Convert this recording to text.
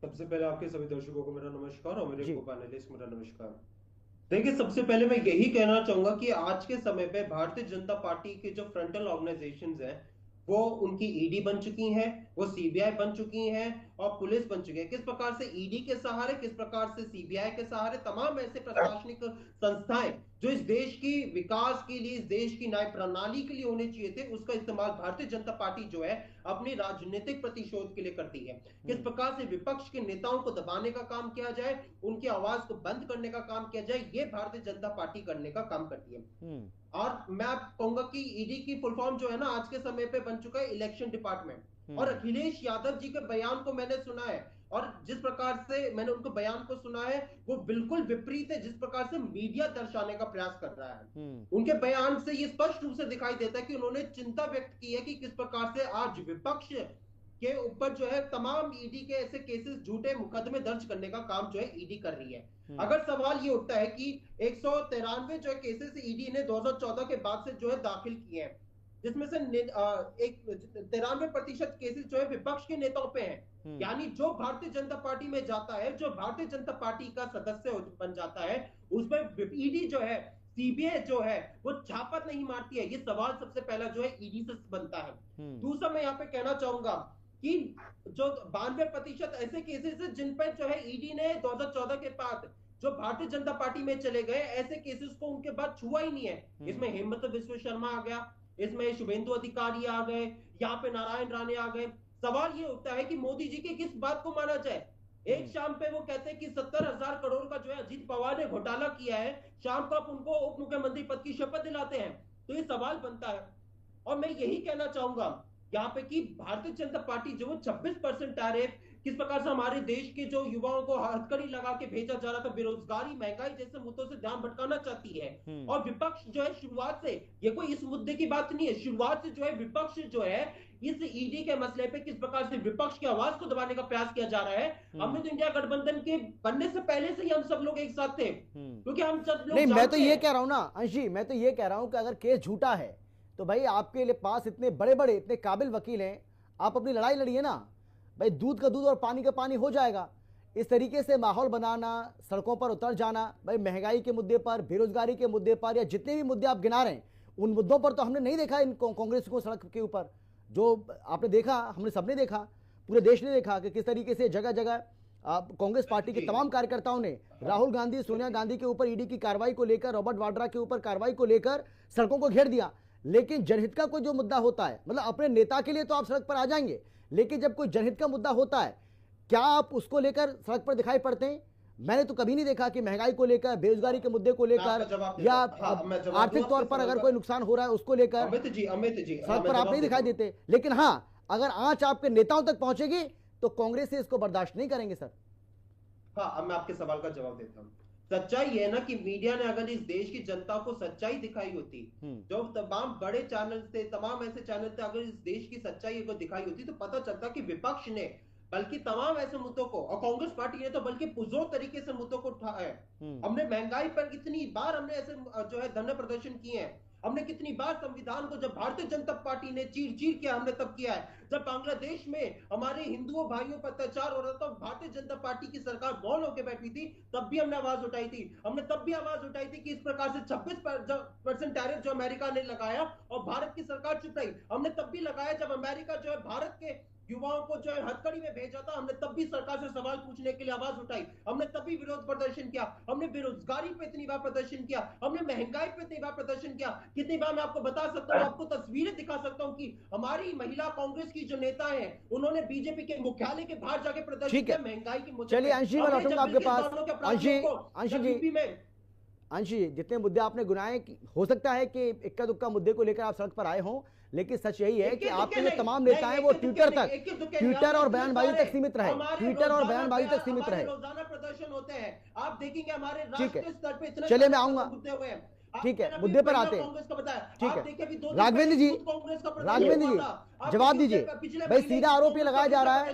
सबसे पहले आपके सभी दर्शकों को मेरा नमस्कार और मेरे जी। को पैनलिस्ट मेरा नमस्कार। देखिए, सबसे पहले मैं यही कहना चाहूंगा कि आज के समय पे भारतीय जनता पार्टी के जो फ्रंटल ऑर्गेनाइजेशंस हैं, वो उनकी ईडी बन चुकी हैं, वो सीबीआई बन चुकी हैं और पुलिस बन चुकी है। किस प्रकार से ईडी के सहारे, किस प्रकार से सीबीआई के सहारे तमाम ऐसे प्रशासनिक संस्थाएं जो इस देश की विकास के लिए, इस देश की न्याय प्रणाली के लिए होने चाहिए थे, उसका इस्तेमाल भारतीय जनता पार्टी जो है अपनी राजनीतिक प्रतिशोध के लिए करती है। किस हम्म। प्रकार से विपक्ष के नेताओं को दबाने का काम किया जाए, उनकी आवाज को बंद करने का काम किया जाए, ये भारतीय जनता पार्टी करने का काम करती है। हम्म। और मैं कहूंगा कि ईडी की फुल फॉर्म जो है ना, आज के समय पे बन चुका है इलेक्शन डिपार्टमेंट। और हम्म। अखिलेश यादव जी के बयान को मैंने सुना है, और जिस प्रकार से मैंने उनको बयान को सुना है, वो बिल्कुल विपरीत है जिस प्रकार से मीडिया दर्शाने का प्रयास कर रहा है। हम्म। उनके बयान से ये स्पष्ट रूप से दिखाई देता है कि उन्होंने चिंता व्यक्त की है कि किस प्रकार से आज विपक्ष के ऊपर जो है तमाम ईडी के ऐसे केसेस, झूठे मुकदमे दर्ज करने का काम जो है ईडी कर रही है। हम्म। अगर सवाल ये उठता है कि 193 जो है केसेस ईडी ने 2014 के बाद से जो है दाखिल किए हैं, जिसमें से एक 93% केसेस जो है विपक्ष के नेताओं पे हैं। हम्म। यानी जो भारतीय जनता पार्टी में जाता है, जो भारतीय जनता पार्टी का सदस्य बन जाता है, उसमें ईडी जो है, सीबीआई जो है, वो छापा नहीं मारती है। ये सवाल सबसे पहला जो है ईडी से बनता है। हम्म। दूसरा, मैं यहाँ पे कहना चाहूंगा कि जो 92% ऐसे केसेस है जिन पर जो है ईडी ने 2014 के बाद जो भारतीय जनता पार्टी में चले गए, ऐसे केसेस को उनके बाद छुआ ही नहीं है। इसमें हेमंत बिस्व शर्मा आ गया, इसमें शुभेंदु अधिकारी आ गए, यहाँ पे नारायण राणे आ गए। सवाल ये उठता है कि मोदी जी की किस बात को माना जाए। एक शाम पे वो कहते हैं कि 70,000 करोड़ का जो है अजीत पवार ने घोटाला किया है, शाम को आप उनको उप मुख्यमंत्री पद की शपथ दिलाते हैं। तो ये सवाल बनता है। और मैं यही कहना चाहूंगा यहाँ पे कि भारतीय जनता पार्टी जो 26% टैरिफ, किस प्रकार से हमारे देश के जो युवाओं को हथकड़ी लगा के भेजा जा रहा था, बेरोजगारी, महंगाई जैसे मुद्दों से ध्यान भटकाना चाहती है। हम्म। और विपक्ष जो है शुरुआत से, ये कोई इस मुद्दे की बात नहीं है, शुरुआत से जो है विपक्ष जो है इस ईडी के मसले पे किस प्रकार से विपक्ष की आवाज को दबाने का प्रयास किया जा रहा है। हमने तो इंडिया गठबंधन के बनने से पहले से ही हम सब लोग एक साथ थे, क्योंकि हम सब लोग नहीं, मैं तो जानते ये हैं। कह रहा हूं ना अंश जी, मैं तो ये कह रहा हूं कि अगर केस झूठा है तो भाई आपके लिए पास इतने बड़े बड़े, इतने काबिल वकील हैं, आप अपनी लड़ाई लड़िए ना भाई। दूध का दूध और पानी का पानी हो जाएगा। इस तरीके से माहौल बनाना, सड़कों पर उतर जाना भाई, महंगाई के मुद्दे पर, बेरोजगारी के मुद्दे पर, या जितने भी मुद्दे आप गिना रहे हैं, उन मुद्दों पर तो हमने नहीं देखा इन कांग्रेस को सड़क के ऊपर। जो आपने देखा, हमने सबने देखा, पूरे देश ने देखा कि किस तरीके से जगह जगह कांग्रेस पार्टी के तमाम कार्यकर्ताओं ने राहुल गांधी, सोनिया गांधी के ऊपर ईडी की कार्रवाई को लेकर, रॉबर्ट वाड्रा के ऊपर कार्रवाई को लेकर सड़कों को घेर दिया। लेकिन जनहित का कोई जो मुद्दा होता है, मतलब अपने नेता के लिए तो आप सड़क पर आ जाएंगे, लेकिन जब कोई जनहित का मुद्दा होता है, क्या आप उसको लेकर सड़क पर दिखाई पड़ते हैं? मैंने तो कभी नहीं देखा कि महंगाई को लेकर, बेरोजगारी के मुद्दे को लेकर, या आर्थिक तौर पर अगर कोई नुकसान हो रहा है उसको लेकर अमित जी, सड़क पर आप नहीं दिखाई देते। लेकिन हाँ, अगर आंच आपके नेताओं तक पहुंचेगी तो कांग्रेस से इसको बर्दाश्त नहीं करेंगे सर। हाँ, अब मैं आपके सवाल का जवाब देता हूँ। सच्चाई ये है ना कि मीडिया ने अगर इस देश की जनता को सच्चाई दिखाई होती, जो तमाम बड़े चैनल थे, तमाम ऐसे चैनल थे, अगर इस देश की सच्चाई को दिखाई होती तो पता चलता कि विपक्ष ने बल्कि तमाम ऐसे मुद्दों को, और कांग्रेस पार्टी ने तो बल्कि पुरजोर तरीके से मुद्दों को उठाया है। हमने महंगाई पर कितनी बार हमने ऐसे जो है धरने प्रदर्शन किए हैं। हमने कितनी बार संविधान को, जब भारतीय जनता पार्टी ने चीर चीर किया, हमने तब किया है। जब बांग्लादेश में हमारे हिंदुओं भाइयों पर अत्याचार हो रहा था, भारतीय जनता पार्टी की सरकार मौन होकर बैठी थी, तब भी हमने आवाज उठाई थी। हमने तब भी आवाज उठाई थी कि इस प्रकार से 26% टैरिफ जो अमेरिका ने लगाया और भारत की सरकार चुप रही। हमने तब भी लगाया जब अमेरिका जो है भारत के युवाओं को जो है हथकड़ी में भेजा था। हमने तब भी सरकार से सवाल पूछने के लिए आवाज उठाई। हमने तब भी विरोध प्रदर्शन किया। हमने बेरोजगारी पे इतनी बार प्रदर्शन किया, हमने महंगाई पे इतनी बार प्रदर्शन किया। कितनी बार मैं आपको बता सकता हूँ, आपको तस्वीरें दिखा सकता हूँ कि हमारी महिला कांग्रेस की जो नेता है, उन्होंने बीजेपी के मुख्यालय के बाहर जाके प्रदर्शन किया महंगाई के मुद्दे। चलिए अंशी, मैं लौटूंगा आपके पास। अंशी, जितने मुद्दे आपने गिनाए, हो सकता है कि इक्का दुक्का मुद्दे को लेकर आप सड़क पर आए हों, लेकिन सच यही है कि आपके जो तमाम नेता हैं वो ट्विटर और बयानबाजी तक सीमित रहे, ट्विटर और बयानबाजी तक सीमित रहे। रोजाना प्रदर्शन होते हैं, आप देखेंगे हमारे राष्ट्रीय स्तर पे इतने चलिए मैं आऊंगा, मुद्दे हुए हैं। ठीक है, मुद्दे पर आते हैं। ठीक है, राघवेंद्र जी, राघवेंद्र जी जवाब दीजिए भाई, सीधा आरोप ये लगाया जा रहा है